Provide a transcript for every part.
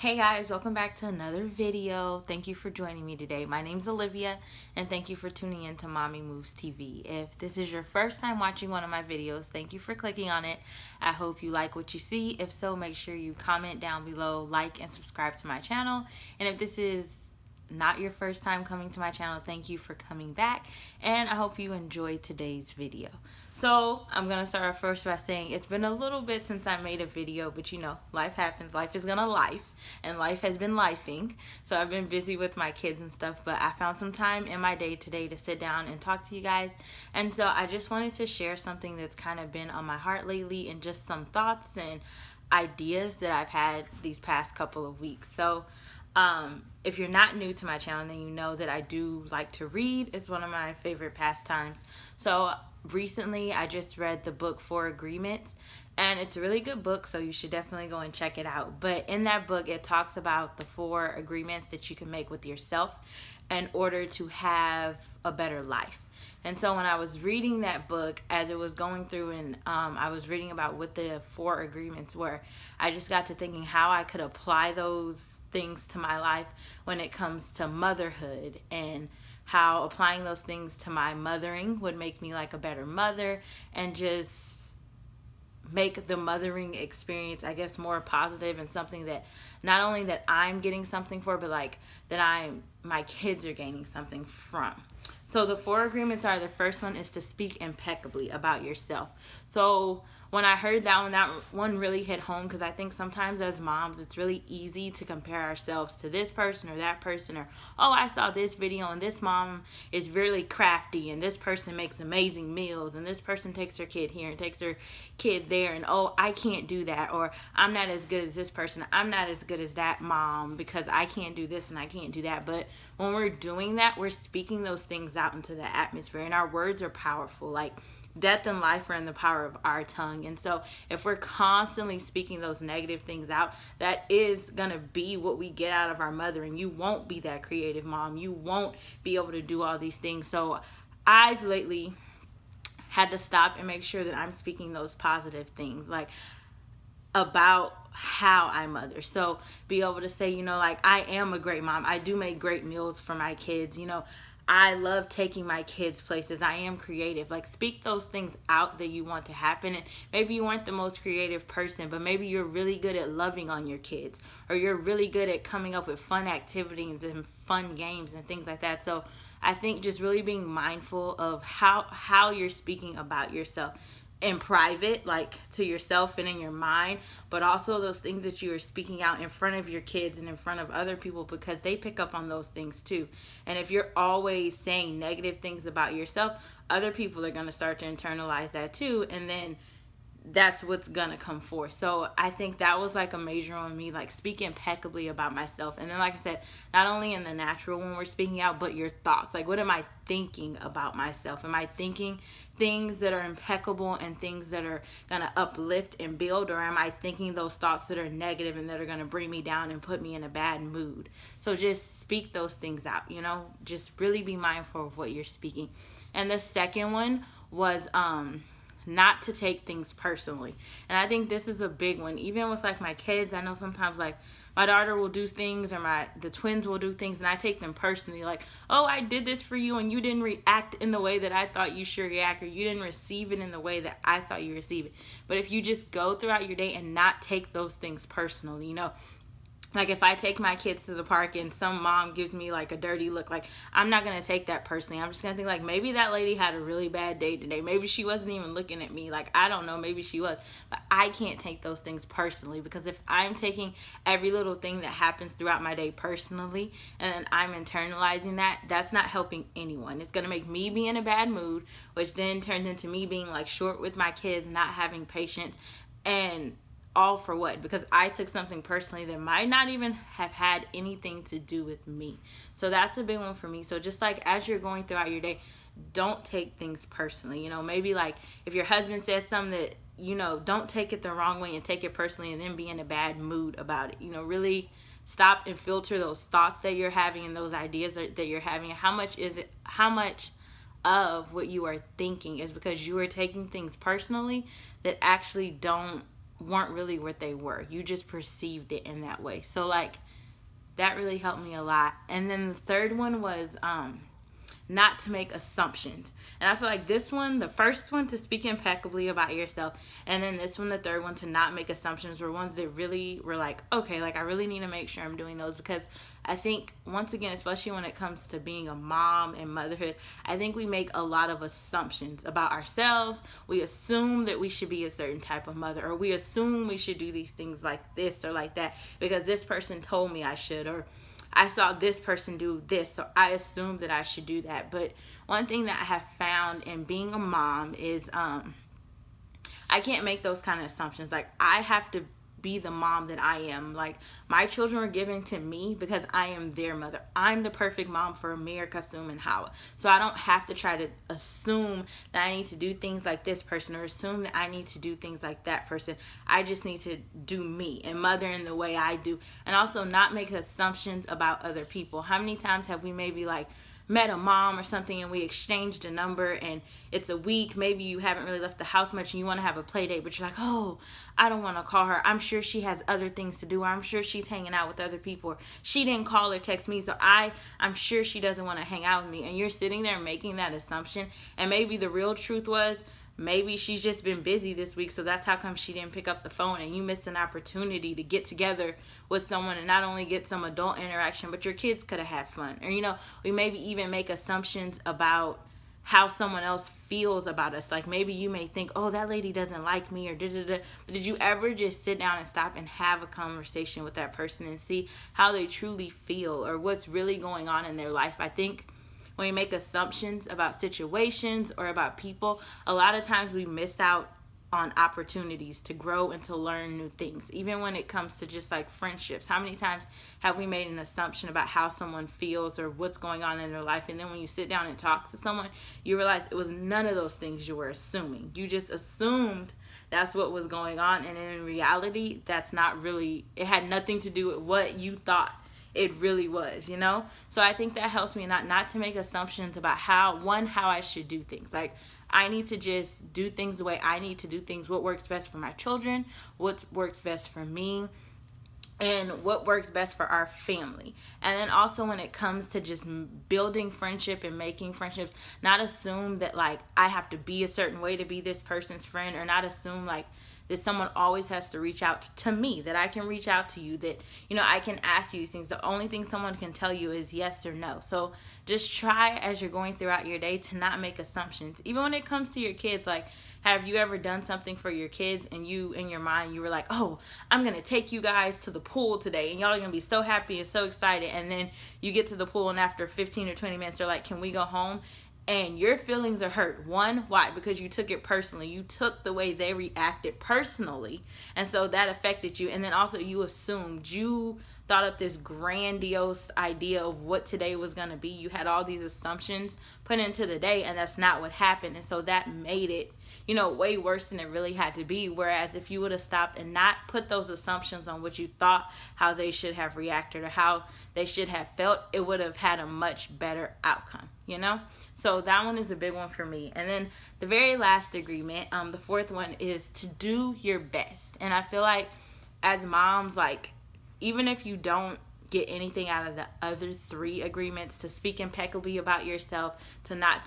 Hey guys, welcome back to another video. Thank you for joining me today. My name's Olivia and thank you for tuning in to Mommy Moves TV. If this is your first time watching one of my videos, thank you for clicking on it. I hope you like what you see. If so, make sure you comment down below, like and subscribe to my channel. And if this is not your first time coming to my channel, thank you for coming back and I hope you enjoyed today's video. So I'm gonna start off first by saying it's been a little bit since I made a video, but you know, life happens, life is gonna life, and life has been lifing. So I've been busy with my kids and stuff, but I found some time in my day today to sit down and talk to you guys. And so I just wanted to share something that's kind of been on my heart lately and just some thoughts and ideas that I've had these past couple of weeks. So if you're not new to my channel, then you know that I do like to read. It's one of my favorite pastimes. So recently I just read the book Four Agreements, and it's a really good book, so you should definitely go and check it out. But in that book it talks about the 4 agreements that you can make with yourself in order to have a better life. And so when I was reading that book, as it was going through and I was reading about what the 4 agreements were, I just got to thinking how I could apply those things to my life when it comes to motherhood, and how applying those things to my mothering would make me like a better mother and just make the mothering experience, I guess, more positive and something that not only that I'm getting something for, but like that my kids are gaining something from. So the 4 agreements are, the first one is to speak impeccably about yourself. So when I heard that one really hit home, because I think sometimes as moms it's really easy to compare ourselves to this person or that person, or oh, I saw this video and this mom is really crafty and this person makes amazing meals and this person takes her kid here and takes her kid there, and oh, I can't do that, or I'm not as good as this person, I'm not as good as that mom because I can't do this and I can't do that. But when we're doing that, we're speaking those things out into the atmosphere, and our words are powerful. Like death and life are in the power of our tongue. And so if we're constantly speaking those negative things out, that is gonna be what we get out of our mothering. You won't be that creative mom, you won't be able to do all these things. So I've lately had to stop and make sure that I'm speaking those positive things, like about how I mother. So be able to say, you know, like, I am a great mom, I do make great meals for my kids, you know, I love taking my kids places, I am creative. Like, speak those things out that you want to happen. And maybe you weren't the most creative person, but maybe you're really good at loving on your kids, or you're really good at coming up with fun activities and fun games and things like that. So I think just really being mindful of how you're speaking about yourself in private, like to yourself and in your mind, but also those things that you are speaking out in front of your kids and in front of other people, because they pick up on those things too. And if you're always saying negative things about yourself, other people are going to start to internalize that too, and then that's what's gonna come forth. So I think that was like a major on me, like speak impeccably about myself. And then, like I said, not only in the natural when we're speaking out, but your thoughts. Like, what am I thinking about myself? Am I thinking things that are impeccable and things that are gonna uplift and build, or am I thinking those thoughts that are negative and that are gonna bring me down and put me in a bad mood? So just speak those things out, you know, just really be mindful of what you're speaking. And the second one was not to take things personally. And I think this is a big one. Even with like my kids, I know sometimes like my daughter will do things, or the twins will do things, and I take them personally, like, oh, I did this for you and you didn't react in the way that I thought you should react, or you didn't receive it in the way that I thought you received it. But if you just go throughout your day and not take those things personally, you know, like if I take my kids to the park and some mom gives me like a dirty look, like, I'm not going to take that personally. I'm just going to think like, maybe that lady had a really bad day today. Maybe she wasn't even looking at me. Like, I don't know, maybe she was. But I can't take those things personally, because if I'm taking every little thing that happens throughout my day personally and then I'm internalizing that, that's not helping anyone. It's going to make me be in a bad mood, which then turns into me being like short with my kids, not having patience, and all for what? Because I took something personally that might not even have had anything to do with me. So that's a big one for me. So just like as you're going throughout your day, don't take things personally. You know, maybe like if your husband says something that, you know, don't take it the wrong way and take it personally and then be in a bad mood about it. You know, really stop and filter those thoughts that you're having and those ideas that you're having. How much of what you are thinking is because you are taking things personally that actually don't weren't really what they were. You just perceived it in that way. So like that really helped me a lot. And then the third one was not to make assumptions. And I feel like this one, the first one, to speak impeccably about yourself, and then this one, the third one, to not make assumptions, were ones that really were like, okay, like I really need to make sure I'm doing those, because I think, once again, especially when it comes to being a mom and motherhood, I think we make a lot of assumptions about ourselves. We assume that we should be a certain type of mother, or we assume we should do these things like this or like that because this person told me I should, or I saw this person do this, so I assume that I should do that. But one thing that I have found in being a mom is I can't make those kind of assumptions. Like, I have to be the mom that I am. Like, my children are given to me because I am their mother. I'm the perfect mom for Amir, Kasum, and Hawa. So I don't have to try to assume that I need to do things like this person, or assume that I need to do things like that person. I just need to do me and mother in the way I do, and also not make assumptions about other people. How many times have we maybe like met a mom or something and we exchanged a number and it's a week, maybe you haven't really left the house much and you want to have a play date, but you're like, oh, I don't want to call her, I'm sure she has other things to do, or I'm sure she's hanging out with other people, or she didn't call or text me, so I'm sure she doesn't want to hang out with me. And you're sitting there making that assumption, and maybe the real truth was, maybe she's just been busy this week, so that's how come she didn't pick up the phone, and you missed an opportunity to get together with someone and not only get some adult interaction, but your kids could have had fun. Or, we maybe even make assumptions about how someone else feels about us. Like, maybe you may think, oh, that lady doesn't like me, or da-da-da. But did you ever just sit down and stop and have a conversation with that person and see how they truly feel, or what's really going on in their life? I think when we make assumptions about situations or about people, a lot of times we miss out on opportunities to grow and to learn new things. Even when it comes to just like friendships, how many times have we made an assumption about how someone feels or what's going on in their life, and then when you sit down and talk to someone, you realize it was none of those things you were assuming. You just assumed that's what was going on, and in reality, that's not really, it had nothing to do with what you thought it really was, So I think that helps me not to make assumptions about how I should do things. Like, I need to just do things the way I need to do things, what works best for my children, what works best for me, and what works best for our family. And then also when it comes to just building friendship and making friendships, not assume that like I have to be a certain way to be this person's friend, or not assume like that someone always has to reach out to me, that I can reach out to you, that, I can ask you these things. The only thing someone can tell you is yes or no. So just try, as you're going throughout your day, to not make assumptions. Even when it comes to your kids, like, have you ever done something for your kids and you, in your mind, you were like, oh, I'm going to take you guys to the pool today, and y'all are going to be so happy and so excited, and then you get to the pool and after 15 or 20 minutes, they're like, can we go home? And your feelings are hurt. One, why? Because you took it personally. You took the way they reacted personally. And so that affected you. And then also you assumed, you thought up this grandiose idea of what today was going to be. You had all these assumptions put into the day, and that's not what happened. And so that made it, way worse than it really had to be. Whereas if you would have stopped and not put those assumptions on what you thought, how they should have reacted or how they should have felt, it would have had a much better outcome, So that one is a big one for me. And then the very last agreement, the fourth one, is to do your best. And I feel like as moms, like, even if you don't get anything out of the other three agreements, to speak impeccably about yourself, to not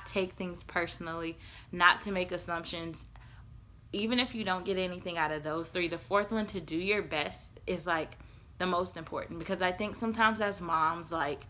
take things personally, not to make assumptions. Even if you don't get anything out of those three, the fourth one, to do your best, is like the most important. Because I think sometimes as moms, like,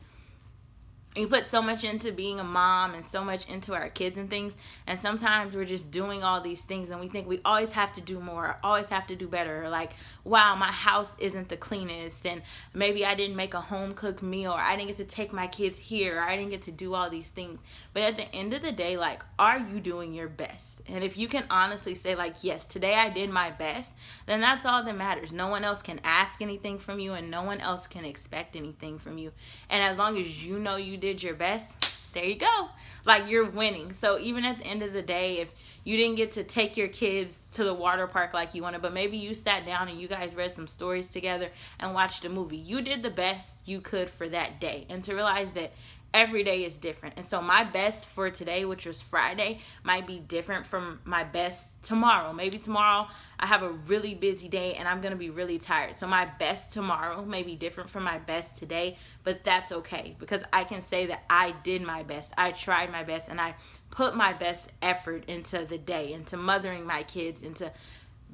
we put so much into being a mom and so much into our kids and things, and sometimes we're just doing all these things and we think we always have to do more, always have to do better. Or like, wow, my house isn't the cleanest, and maybe I didn't make a home cooked meal, or I didn't get to take my kids here, or I didn't get to do all these things. But at the end of the day, like, are you doing your best? And if you can honestly say like, yes, today I did my best, then that's all that matters. No one else can ask anything from you, and no one else can expect anything from you. And as long as you know you did your best, there you go. Like, you're winning. So even at the end of the day, if you didn't get to take your kids to the water park like you wanted, but maybe you sat down and you guys read some stories together and watched a movie, you did the best you could for that day. And to realize that every day is different. And so my best for today, which was Friday, might be different from my best tomorrow. Maybe tomorrow I have a really busy day and I'm going to be really tired. So my best tomorrow may be different from my best today, but that's okay, because I can say that I did my best. I tried my best, and I put my best effort into the day, into mothering my kids, into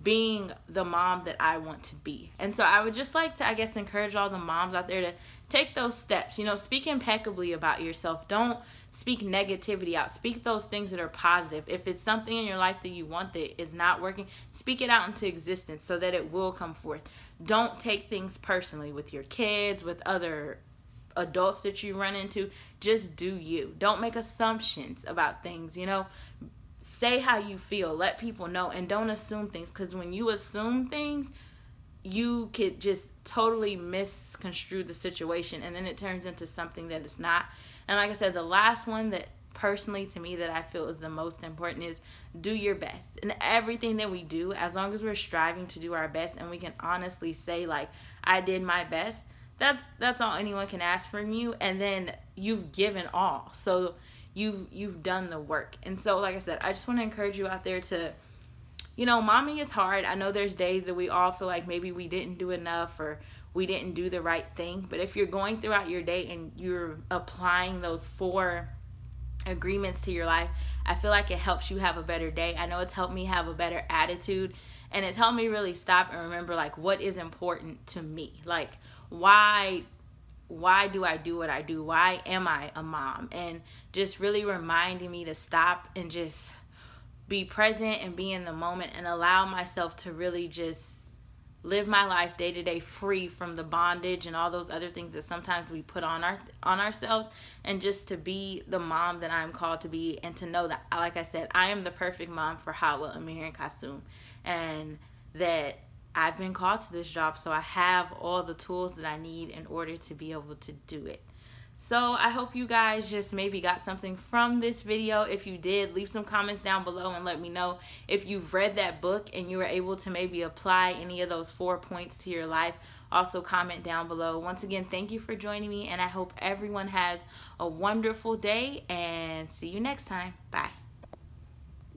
being the mom that I want to be. And so I would just like to, I guess, encourage all the moms out there to take those steps. You know, speak impeccably about yourself. Don't speak negativity out. Speak those things that are positive. If it's something in your life that you want that is not working, speak it out into existence so that it will come forth. Don't take things personally with your kids, with other adults that you run into. Just do you. Don't make assumptions about things, you know. Say how you feel. Let people know, and don't assume things, because when you assume things, you could just totally misconstrue the situation, and then it turns into something that it's not. And like I said, the last one that personally to me that I feel is the most important is do your best. And everything that we do, as long as we're striving to do our best and we can honestly say, like, I did my best, that's all anyone can ask from you. And then you've given all. So you've done the work. And so, like I said, I just want to encourage you out there to, you know, mommy is hard. I know there's days that we all feel like maybe we didn't do enough or we didn't do the right thing. But if you're going throughout your day and you're applying those 4 agreements to your life, I feel like it helps you have a better day. I know it's helped me have a better attitude, and it's helped me really stop and remember, like, what is important to me. Like, why do I do what I do? Why am I a mom? And just really reminding me to stop and just be present and be in the moment and allow myself to really just live my life day to day, free from the bondage and all those other things that sometimes we put on ourselves, and just to be the mom that I'm called to be, and to know that, like I said, I am the perfect mom for Hawa, Amir, and Kasum, and that I've been called to this job, so I have all the tools that I need in order to be able to do it. So I hope you guys just maybe got something from this video. If you did, leave some comments down below and let me know if you've read that book and you were able to maybe apply any of those 4 points to your life. Also comment down below. Once again, thank you for joining me, and I hope everyone has a wonderful day, and see you next time. Bye.